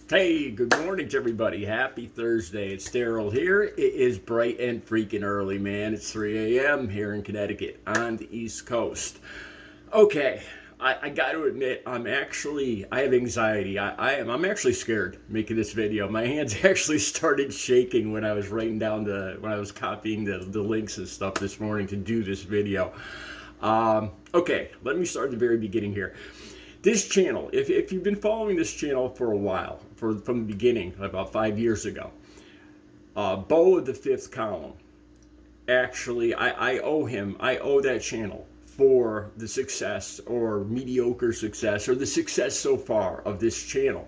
Hey, good morning to everybody. Happy Thursday. It's Daryl here. It is bright and freaking early, man. It's 3 a.m. here in Connecticut on the East Coast. Okay, I got to admit, I have anxiety. I'm actually scared making this video. My hands actually started shaking when I was when I was copying the links and stuff this morning to do this video. Okay, let me start at the very beginning here. This channel, if you've been following this channel for a while, from the beginning, about 5 years ago, Beau of the Fifth Column, actually, I owe that channel for the success or mediocre success or the success so far of this channel.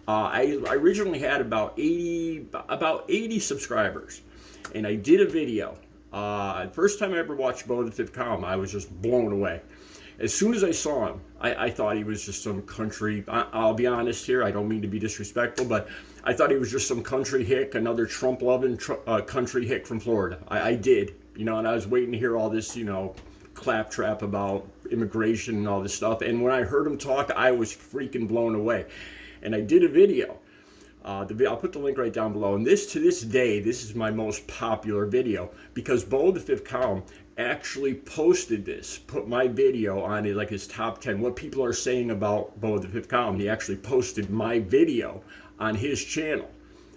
I originally had about 80 subscribers, and I did a video. First time I ever watched Beau of the Fifth Column, I was just blown away. As soon as I saw him, I thought he was just some country. I'll be honest here, I don't mean to be disrespectful, but I thought he was just some country hick, another Trump-loving country hick from Florida. I did, and I was waiting to hear all this, claptrap about immigration and all this stuff. And when I heard him talk, I was freaking blown away. And I did a video. I'll put the link right down below. And to this day, this is my most popular video because Beau of the Fifth Column actually posted this, put my video on it, like his top 10, what people are saying about Beau of the Fifth Column. He actually posted my video on his channel,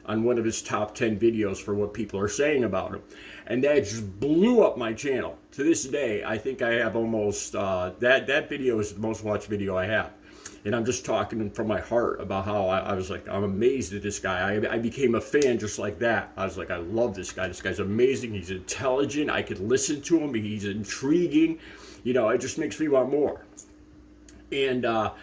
on one of his top 10 videos for what people are saying about him. And that just blew up my channel. To this day, I think I have almost, that video is the most watched video I have. And I'm just talking from my heart about how I was like, I'm amazed at this guy. I became a fan just like that. I was like, I love this guy. This guy's amazing. He's intelligent. I could listen to him. He's intriguing. It just makes me want more. And that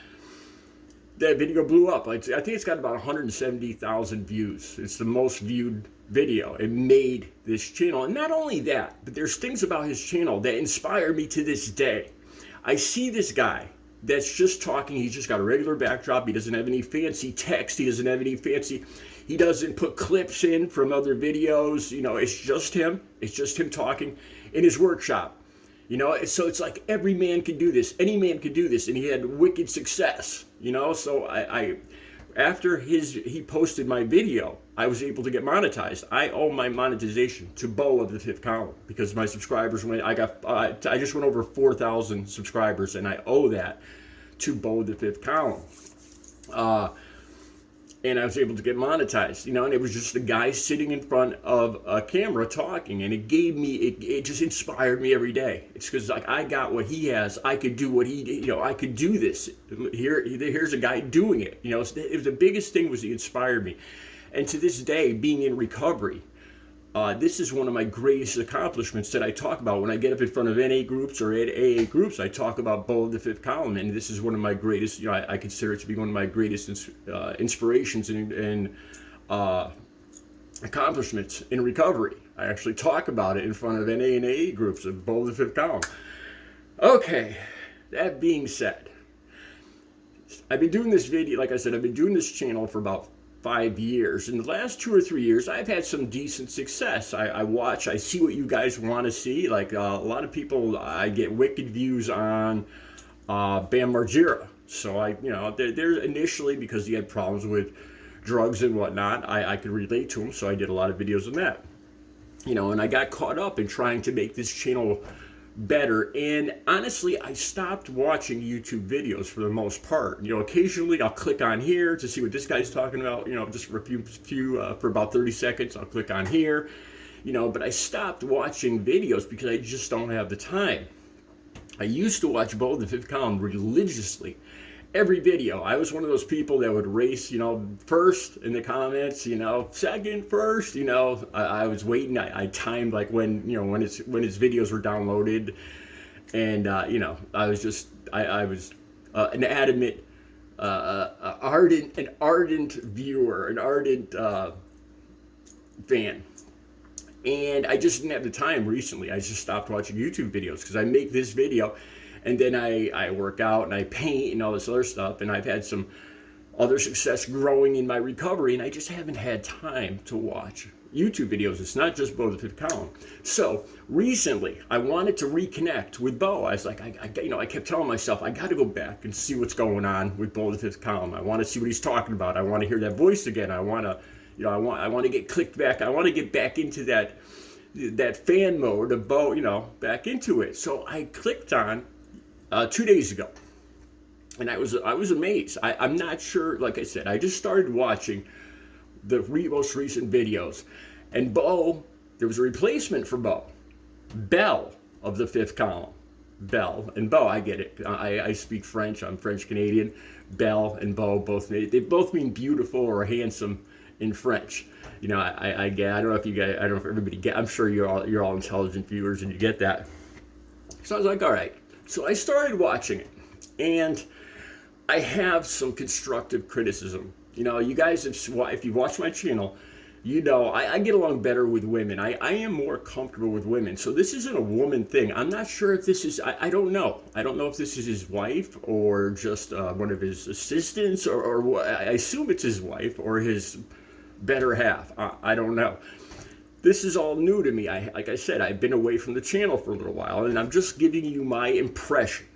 video blew up. I think it's got about 170,000 views. It's the most viewed video. It made this channel. And not only that, but there's things about his channel that inspire me to this day. I see this guy that's just talking. He's just got a regular backdrop. He doesn't have any fancy text. He doesn't put clips in from other videos. It's just him. It's just him talking in his workshop. So it's like every man can do this. Any man can do this. And he had wicked success, So after he posted my video, I was able to get monetized. I owe my monetization to Beau of the Fifth Column because my subscribers I just went over 4,000 subscribers, and I owe that to Beau of the Fifth Column. And I was able to get monetized, and it was just a guy sitting in front of a camera talking, and it just inspired me every day. It's because like I got what he has, I could do what he, I could do this. Here's a guy doing it. It was the biggest thing was he inspired me, and to this day, being in recovery, this is one of my greatest accomplishments that I talk about when I get up in front of NA groups or at AA groups. I talk about Beau of the Fifth Column, and this is one of my greatest. I consider it to be one of my greatest inspirations and accomplishments in recovery. I actually talk about it in front of NA and AA groups of Beau of the Fifth Column. Okay, that being said, I've been doing this video. Like I said, I've been doing this channel for about 5 years. In the last 2 or 3 years, I've had some decent success. I see what you guys want to see. Like a lot of people, I get wicked views on Bam Margera. So there's initially, because he had problems with drugs and whatnot, I could relate to him. So I did a lot of videos on that. And I got caught up in trying to make this channel better, and honestly I stopped watching YouTube videos for the most part. Occasionally I'll click on here to see what this guy's talking about, just for for about 30 seconds I'll click on here, but I stopped watching videos because I just don't have the time. I used to watch Beau of the Fifth Column religiously. Every video, I was one of those people that would race, first in the comments, second, first, I was waiting. I timed like when his videos were downloaded, and I was an adamant, ardent viewer, an ardent fan. And I just didn't have the time recently. I just stopped watching YouTube videos because I make this video, and then I work out and I paint and all this other stuff, and I've had some other success growing in my recovery, and I just haven't had time to watch YouTube videos. It's not just Beau the Fifth Column. So recently, I wanted to reconnect with Beau. I was like, I kept telling myself, I got to go back and see what's going on with Beau the Fifth Column. I want to see what he's talking about. I want to hear that voice again. I want to, I want to get clicked back. I want to get back into that fan mode of Beau, back into it. So I clicked on 2 days ago. And I was amazed. I'm not sure, like I said, I just started watching the most recent videos. And Beau, there was a replacement for Beau. Belle of the Fifth Column. Belle and Beau, I get it. I speak French. I'm French Canadian. Belle and Beau they both mean beautiful or handsome in French. I don't know if you guys, I don't know if everybody get. I'm sure you're all intelligent viewers and you get that. So I was like, all right. So I started watching it, and I have some constructive criticism. You guys, if you watch my channel, I get along better with women. I am more comfortable with women. So this isn't a woman thing. I'm not sure if this is, I don't know. I don't know if this is his wife or just one of his assistants or what. I assume it's his wife or his better half. I don't know. This is all new to me. Like I said, I've been away from the channel for a little while, and I'm just giving you my impression.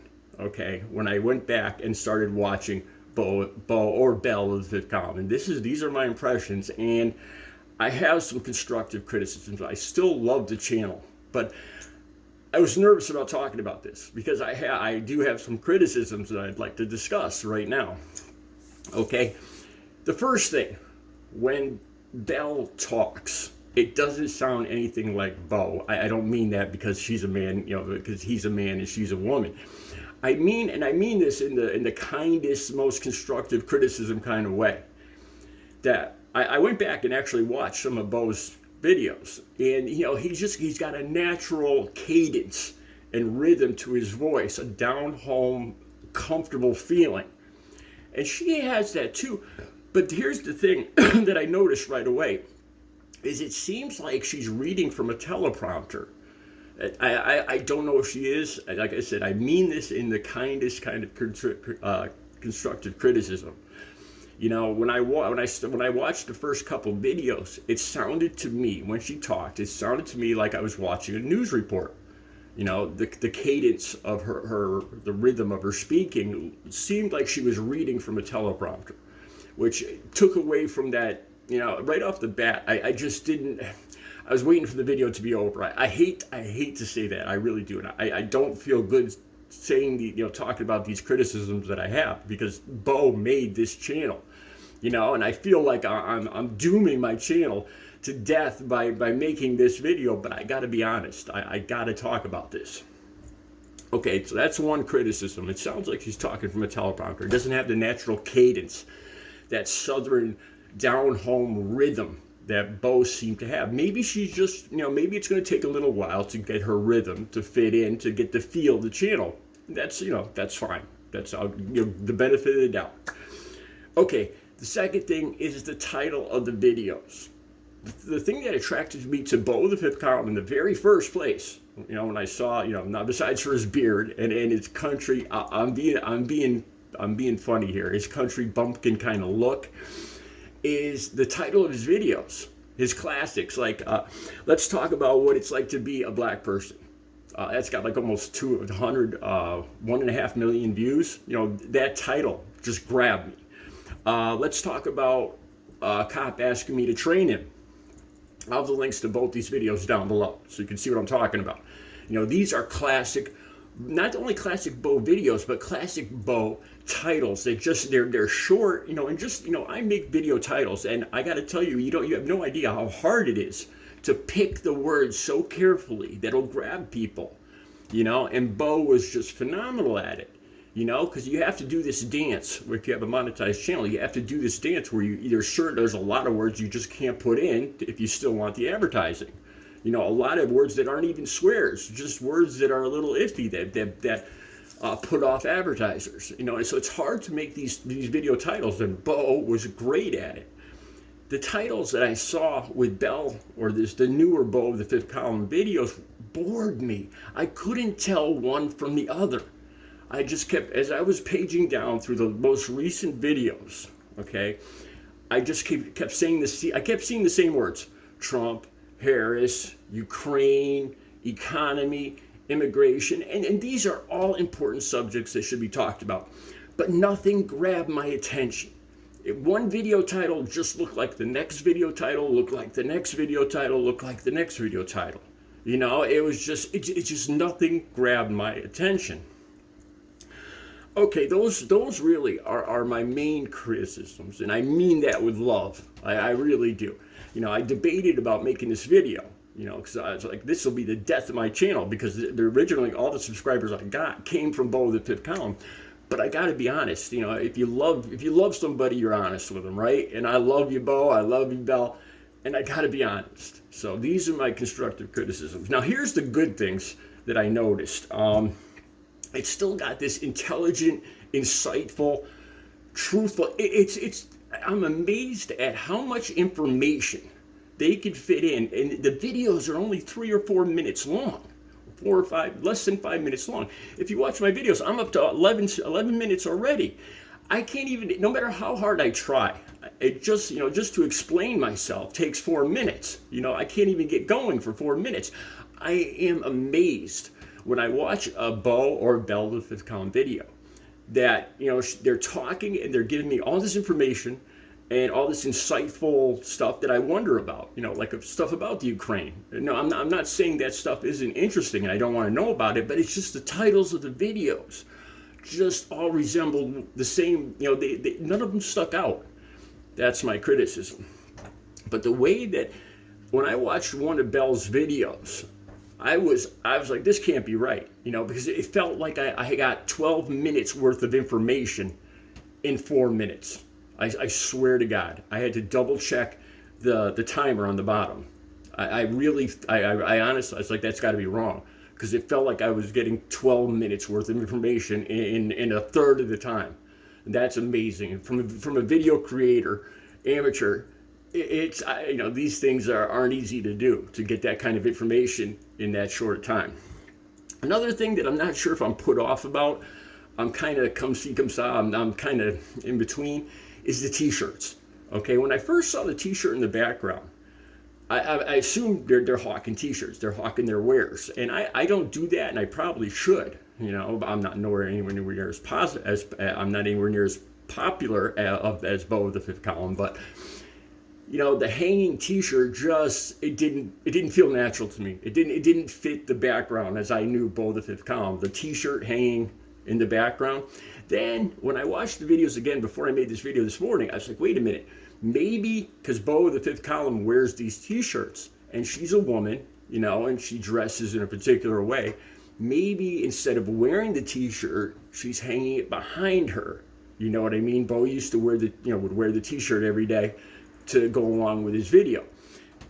Okay, when I went back and started watching Beau or Belle of the Fifth Column, and these are my impressions, and I have some constructive criticisms. I still love the channel, but I was nervous about talking about this because I do have some criticisms that I'd like to discuss right now. Okay, the first thing, when Belle talks, it doesn't sound anything like Beau. I don't mean that because she's a man, because he's a man and she's a woman. I mean this in the kindest, most constructive criticism kind of way. That I went back and actually watched some of Beau's videos, and he's got a natural cadence and rhythm to his voice, a down home, comfortable feeling, and she has that too. But here's the thing that I noticed right away is it seems like she's reading from a teleprompter. I don't know if she is. Like I said, I mean this in the kindest kind of constructive criticism. When I watched the first couple videos, it sounded to me, when she talked, it sounded to me like I was watching a news report. The cadence of the rhythm of her speaking seemed like she was reading from a teleprompter, which took away from that, right off the bat. I just didn't. I was waiting for the video to be over. I hate to say that. I really do. And I don't feel good saying talking about these criticisms that I have, because Beau made this channel, and I feel like I'm dooming my channel to death by making this video. But I got to be honest. I got to talk about this. Okay, so that's one criticism. It sounds like she's talking from a teleprompter. It doesn't have the natural cadence, that southern down-home rhythm that Beau seemed to have. Maybe she's just, maybe it's going to take a little while to get her rhythm to fit in, to get the feel of the channel. That's, that's fine. That's the benefit of the doubt. Okay, the second thing is the title of the videos. The thing that attracted me to Beau the Fifth Column in the very first place, when I saw, not besides for his beard and his country, I'm being funny here, his country bumpkin kind of look, is the title of his videos, his classics, like let's talk about what it's like to be a black person. That's got like almost 1.5 million views. That title just grabbed me. Let's talk about a cop asking me to train him. I'll have the links to both these videos down below so you can see what I'm talking about. These are classic, not only classic Beau videos, but classic Beau titles. They're short, and just, I make video titles, and I got to tell you, you have no idea how hard it is to pick the words so carefully that'll grab people, and Beau was just phenomenal at it, because you have to do this dance. If you have a monetized channel, you have to do this dance where there's a lot of words you just can't put in if you still want the advertising. A lot of words that aren't even swears, just words that are a little iffy that put off advertisers. And so it's hard to make these video titles, and Beau was great at it. The titles that I saw with Belle, or the newer Beau of the Fifth Column videos, bored me. I couldn't tell one from the other. I just kept, as I was paging down through the most recent videos, okay? I just kept saying this. I kept seeing the same words: Trump, Harris, Ukraine, economy, immigration, and these are all important subjects that should be talked about. But nothing grabbed my attention. One video title just looked like the next video title, looked like the next video title, looked like the next video title. You know, it just nothing grabbed my attention. Okay, those really are my main criticisms, and I mean that with love. I really do. You know, I debated about making this video, you know, because I was like, this will be the death of my channel, because originally all the subscribers I got came from Beau the Fifth Column. But I got to be honest, you know, if you love somebody, you're honest with them, right? And I love you, Beau. I love you, Belle. And I got to be honest. So these are my constructive criticisms. Now, here's the good things that I noticed. It's still got this intelligent, insightful, truthful. I'm amazed at how much information they can fit in. And the videos are only 3 or 4 minutes long. 4 or 5, less than 5 minutes long. If you watch my videos, I'm up to 11 minutes already. I can't even, no matter how hard I try, it just, you know, just to explain myself takes 4 minutes. You know, I can't even get going for 4 minutes. I am amazed when I watch a Beau or Belle the Fifth Column video that, you know, they're talking and they're giving me all this information and all this insightful stuff that I wonder about, you know, like stuff about the Ukraine. No, I'm not saying that stuff isn't interesting and I don't want to know about it, but it's just the titles of the videos just all resemble the same, you know, none of them stuck out. That's my criticism. But the way that, when I watched one of Belle's videos, I was like, this can't be right, you know, because it felt like I got 12 minutes worth of information in 4 minutes. I swear to God, I had to double check the timer on the bottom. I honestly, I was like, that's got to be wrong, because it felt like I was getting 12 minutes worth of information in a third of the time. And that's amazing. From a video creator, amateur, it's you know, these things aren't easy to do, to get that kind of information in that short time. Another thing that I'm not sure if I'm put off about, I'm kind of come see, come saw, I'm kind of in between, is the t-shirts. Okay, when I first saw the t-shirt in the background, I assumed they're hawking t-shirts, they're hawking their wares, and I don't do that, and I probably should. You know, I'm not anywhere near as positive I'm not anywhere near as popular as Beau the Fifth Column, but you know, the hanging t-shirt it didn't feel natural to me. It didn't fit the background as I knew Beau the Fifth Column. The t-shirt hanging in the background. Then when I watched the videos again before I made this video this morning, I was like, wait a minute, maybe because Beau the Fifth Column wears these t-shirts and she's a woman, you know, and she dresses in a particular way, maybe instead of wearing the t-shirt, she's hanging it behind her. You know what I mean? Beau used to would wear the t-shirt every day to go along with his video.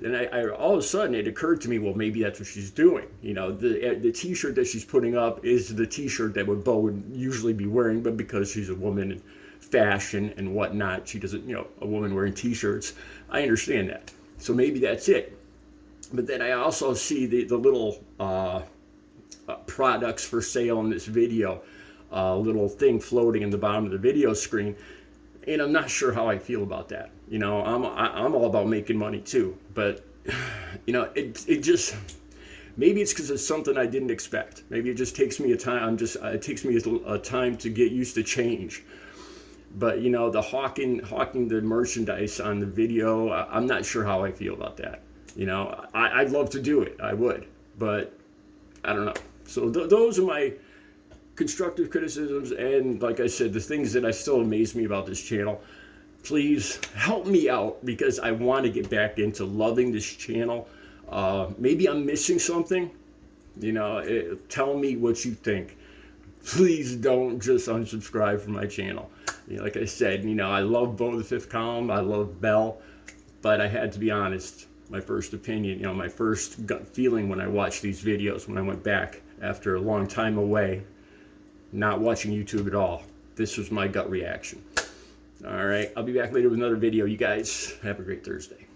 Then I all of a sudden it occurred to me, well, maybe that's what she's doing. You know, the t-shirt that she's putting up is the t-shirt that Beau would usually be wearing, but because she's a woman and fashion and whatnot, she doesn't, you know, a woman wearing t-shirts. I understand that. So maybe that's it. But then I also see the little products for sale in this video, little thing floating in the bottom of the video screen. And I'm not sure how I feel about that. You know, I'm all about making money too, but you know, it just, maybe it's because it's something I didn't expect. Maybe it just takes me a time. It takes me a time to get used to change. But you know, the hawking the merchandise on the video, I'm not sure how I feel about that. You know, I'd love to do it. I would, but I don't know. So those are my constructive criticisms, and like I said, the things that still amaze me about this channel. Please help me out, because I want to get back into loving this channel. Maybe I'm missing something. You know, tell me what you think. Please don't just unsubscribe from my channel. You know, like I said, you know, I love Beau the Fifth Column, I love Belle, but I had to be honest. My first opinion, you know, my first gut feeling when I watched these videos, when I went back after a long time away, not watching YouTube at all, this was my gut reaction. All right, I'll be back later with another video. You guys have a great Thursday.